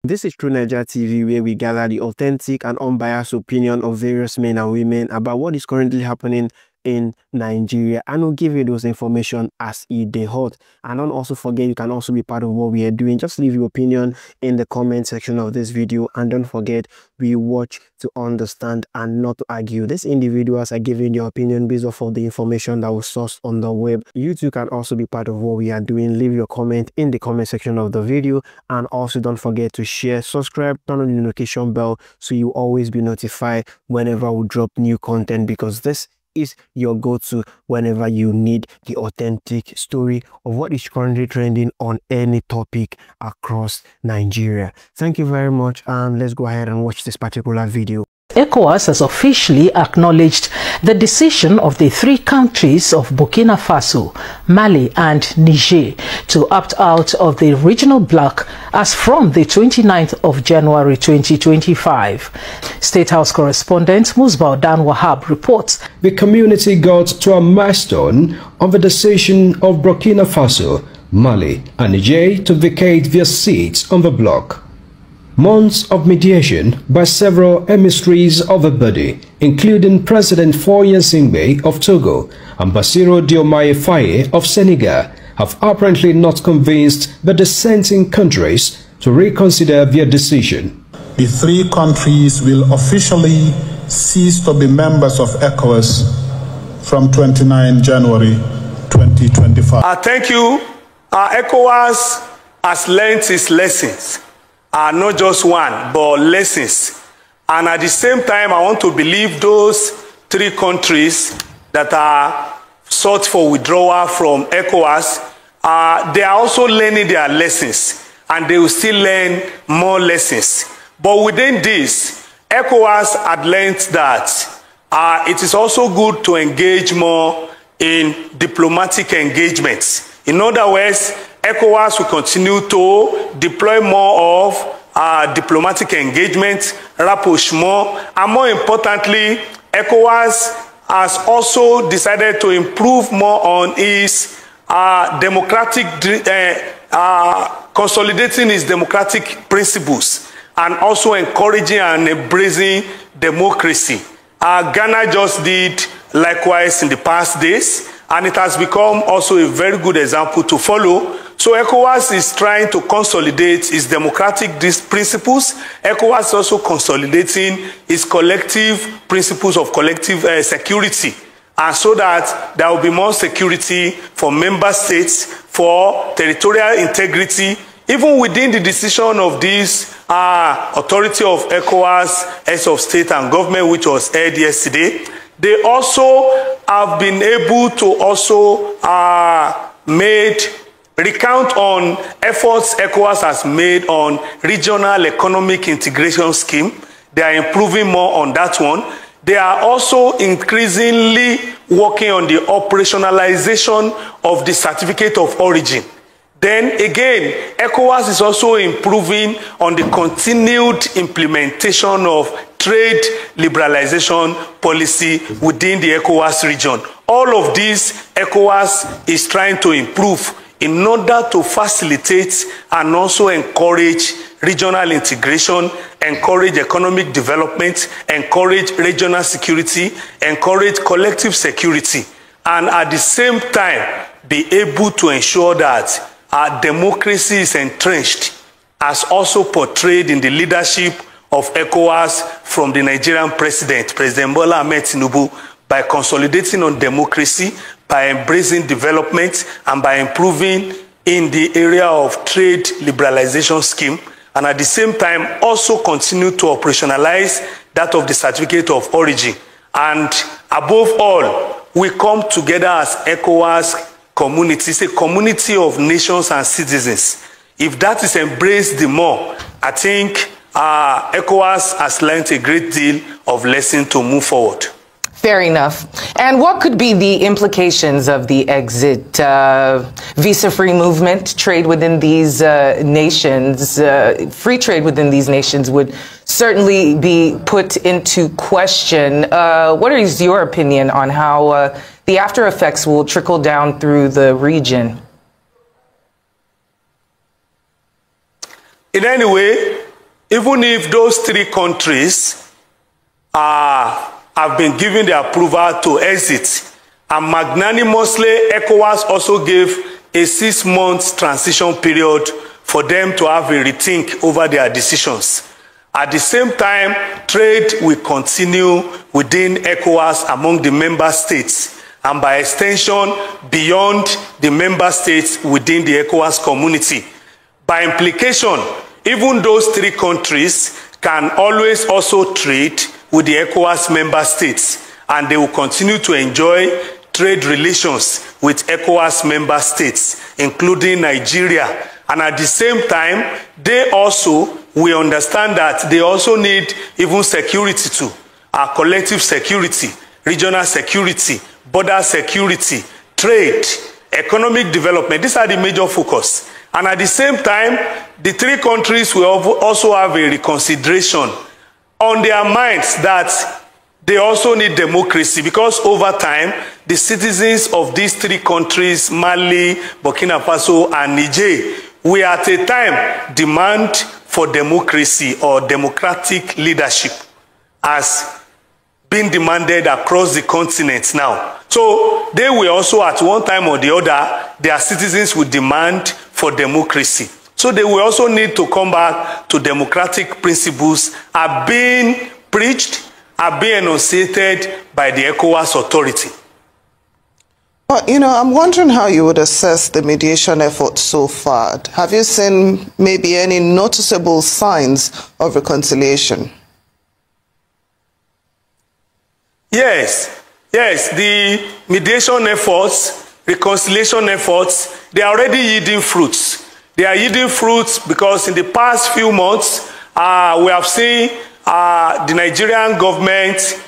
This is True Nigeria TV, where we gather the authentic and unbiased opinion of various men and women about what is currently happening in Nigeria, and we'll give you those information as they hot. And don't also forget, you can also be part of what we are doing. Just leave your opinion in the comment section of this video, and don't forget, we watch to understand and not to argue. These individuals are giving their opinion based off of the information that was sourced on the web. You too can also be part of what we are doing. Leave your comment in the comment section of the video, and also don't forget to share, subscribe, turn on the notification bell so you always be notified whenever we drop new content, because this is your go-to whenever you need the authentic story of what is currently trending on any topic across Nigeria. Thank you very much, and let's go ahead and watch this particular video. ECOWAS has officially acknowledged the decision of the three countries of Burkina Faso, Mali and Niger to opt out of the regional bloc as from the 29th of January 2025. State House correspondent Musbah Dan Wahab reports. The community got to a milestone on the decision of Burkina Faso, Mali and Niger to vacate their seats on the bloc. Months of mediation by several emissaries of the body, including President Faure Gnassingbé of Togo and Bassirou Diomaye Faye of Senegal, have apparently not convinced the dissenting countries to reconsider their decision. The three countries will officially cease to be members of ECOWAS from 29 January 2025. Thank you. ECOWAS has learned its lessons. Not just one, but lessons. And at the same time, I want to believe those three countries that are sought for withdrawal from ECOWAS, they are also learning their lessons, and they will still learn more lessons. But within this, ECOWAS had learned that it is also good to engage more in diplomatic engagements. In other words, ECOWAS will continue to deploy more of diplomatic engagement, rapprochement, and more importantly, ECOWAS has also decided to improve more on its consolidating its democratic principles and also encouraging and embracing democracy. Ghana just did likewise in the past days, and it has become also a very good example to follow. So ECOWAS is trying to consolidate its democratic principles. ECOWAS is also consolidating its collective principles of collective security, and so that there will be more security for member states, for territorial integrity, even within the decision of this authority of ECOWAS, heads of state and government, which was held yesterday. They also have been able to also recount on efforts ECOWAS has made on regional economic integration scheme. They are improving more on that one. They are also increasingly working on the operationalization of the certificate of origin. Then again, ECOWAS is also improving on the continued implementation of trade liberalization policy within the ECOWAS region. All of this, ECOWAS is trying to improve in order to facilitate and also encourage regional integration, encourage economic development, encourage regional security, encourage collective security, and at the same time be able to ensure that our democracy is entrenched, as also portrayed in the leadership of ECOWAS from the Nigerian President Bola Ahmed Tinubu, by consolidating on democracy, by embracing development, and by improving in the area of trade liberalization scheme, and at the same time also continue to operationalize that of the certificate of origin. And above all, we come together as ECOWAS community. It's a community of nations and citizens. If that is embraced the more, I think ECOWAS has learned a great deal of lesson to move forward. Fair enough. And what could be the implications of the exit visa-free movement? Trade within these nations, free trade within these nations would certainly be put into question. What is your opinion on how the after effects will trickle down through the region? In any way, even if those 3 countries have been given the approval to exit, and magnanimously ECOWAS also gave a 6-month transition period for them to have a rethink over their decisions. At the same time, trade will continue within ECOWAS among the member states, and by extension, beyond the member states within the ECOWAS community. By implication, even those 3 countries can always also trade with the ECOWAS member states, and they will continue to enjoy trade relations with ECOWAS member states, including Nigeria. And at the same time, they also will understand that they also need even security too, collective security, regional security, border security, trade, economic development. These are the major focus. And at the same time, the 3 countries will also have a reconsideration on their minds that they also need democracy, because over time, the citizens of these 3 countries, Mali, Burkina Faso, and Niger, will at a time demand for democracy or democratic leadership as being demanded across the continent now. So they will also, at one time or the other, their citizens will demand for democracy. So they will also need to come back to democratic principles are being preached, are being enunciated by the ECOWAS authority. Well, you know, I'm wondering how you would assess the mediation effort so far. Have you seen maybe any noticeable signs of reconciliation? Yes, the mediation efforts, reconciliation efforts, they are already yielding fruits. They are yielding fruits because in the past few months, we have seen the Nigerian government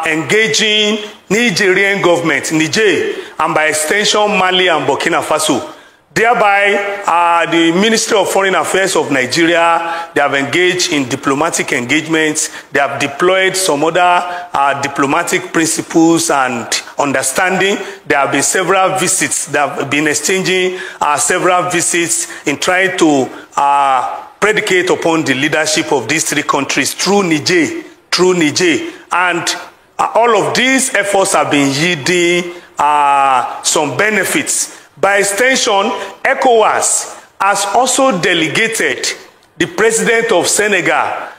engaging Nigerian government, Niger, and by extension Mali and Burkina Faso. Thereby, the Ministry of Foreign Affairs of Nigeria, they have engaged in diplomatic engagements. They have deployed some other diplomatic principles and understanding. There have been several visits. They have been exchanging several visits in trying to predicate upon the leadership of these 3 countries through Niger. And all of these efforts have been yielding some benefits. By extension, ECOWAS has also delegated the president of Senegal,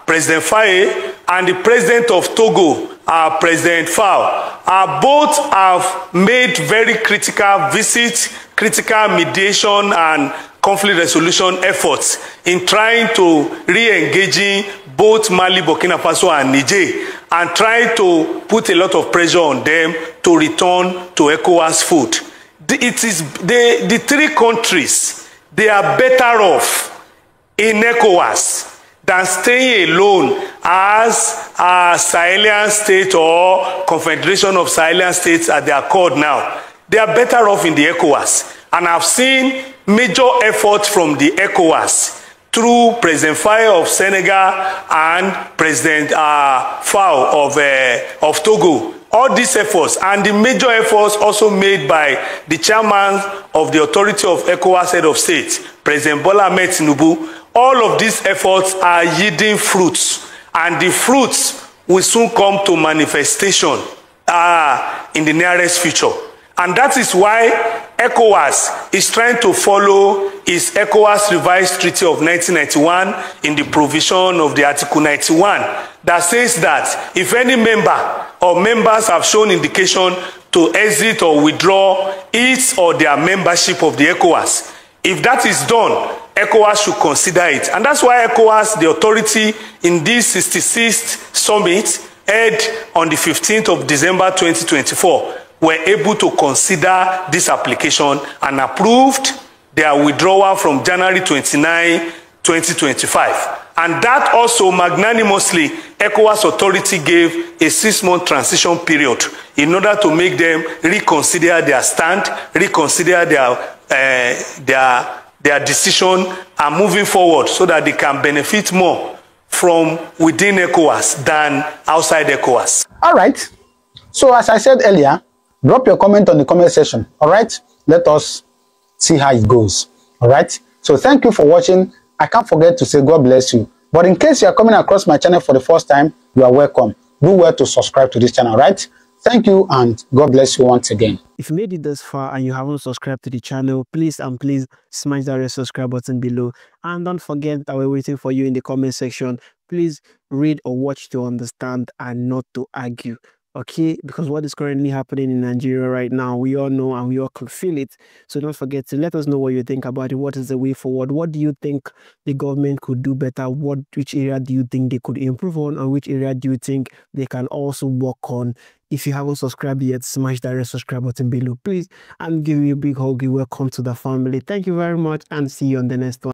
President Faye, and the president of Togo, President Faye. Both have made very critical visits, critical mediation and conflict resolution efforts in trying to re-engaging both Mali, Burkina Faso and Niger, and trying to put a lot of pressure on them to return to ECOWAS fold. It is the 3 countries, they are better off in ECOWAS than staying alone as a Sahelian state or Confederation of Sahelian States as they are called now. They are better off in the ECOWAS. And I've seen major efforts from the ECOWAS through President Faye of Senegal and President Faye of Togo. All these efforts and the major efforts also made by the chairman of the authority of ECOWAS head of state, President Bola Ahmed Tinubu, all of these efforts are yielding fruits, and the fruits will soon come to manifestation in the nearest future. And that is why ECOWAS is trying to follow its ECOWAS revised treaty of 1991 in the provision of the Article 91 that says that if any member or members have shown indication to exit or withdraw its or their membership of the ECOWAS, if that is done, ECOWAS should consider it. And that's why ECOWAS, the authority in this 66th summit held on the 15th of December 2024, were able to consider this application and approved their withdrawal from January 29, 2025. And that also magnanimously, ECOWAS authority gave a 6-month transition period in order to make them reconsider their stand, reconsider their decision, and moving forward so that they can benefit more from within ECOWAS than outside ECOWAS. All right. So as I said earlier, drop your comment on the comment section. All right. Let us see how it goes. All right. So thank you for watching I can't forget to say God bless you. But in case you are coming across my channel for the first time, you are welcome. Do well to subscribe to this channel, right? Thank you and God bless you once again. If you made it this far and you haven't subscribed to the channel, please smash that red subscribe button below. And don't forget that we're waiting for you in the comment section. Please read or watch to understand and not to argue. Okay, because what is currently happening in Nigeria right now, we all know and we all can feel it. So don't forget to let us know what you think about it. What is the way forward? What do you think the government could do better? Which area do you think they could improve on, or which area do you think they can also work on? If you haven't subscribed yet, smash that red subscribe button below, please, and give you a big hug. Welcome to the family. Thank you very much, and see you on the next one.